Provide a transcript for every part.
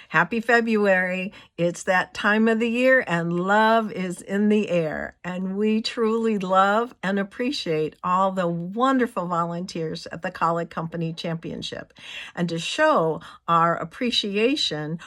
Happy February. It's that time of the year and love is in the air. And we truly love and appreciate all the wonderful volunteers at the Colic Company Championship. And to show our appreciation,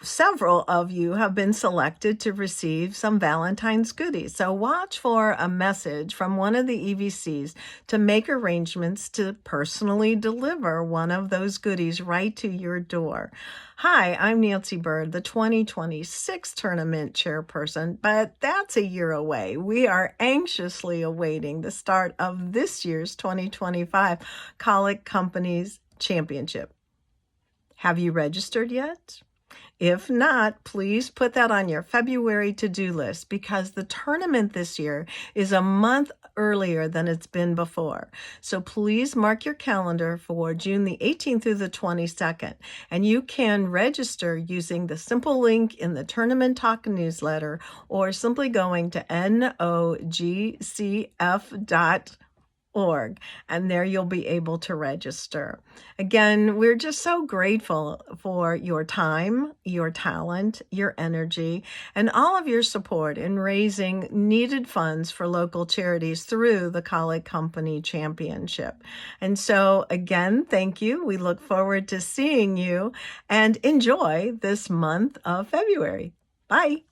several of you have been selected to receive some Valentine's goodies. So watch for a message from one of the EVCs to make arrangements to personally deliver one of those goodies right to your door. Hi, I'm Nancy Bird, the 2026 tournament chairperson, but that's a year away. We are anxiously awaiting the start of this year's 2025 Colic Companies Championship. Have you registered yet? If not, please put that on your February to-do list because the tournament this year is a month earlier than it's been before. So please mark your calendar for June the 18th through the 22nd. And you can register using the simple link in the Tournament Talk newsletter or simply going to nogcf.org, and there you'll be able to register. Again, we're just so grateful for your time, your talent, your energy, and all of your support in raising needed funds for local charities through the Colic Company Championship. And so again, thank you. We look forward to seeing you and enjoy this month of February. Bye.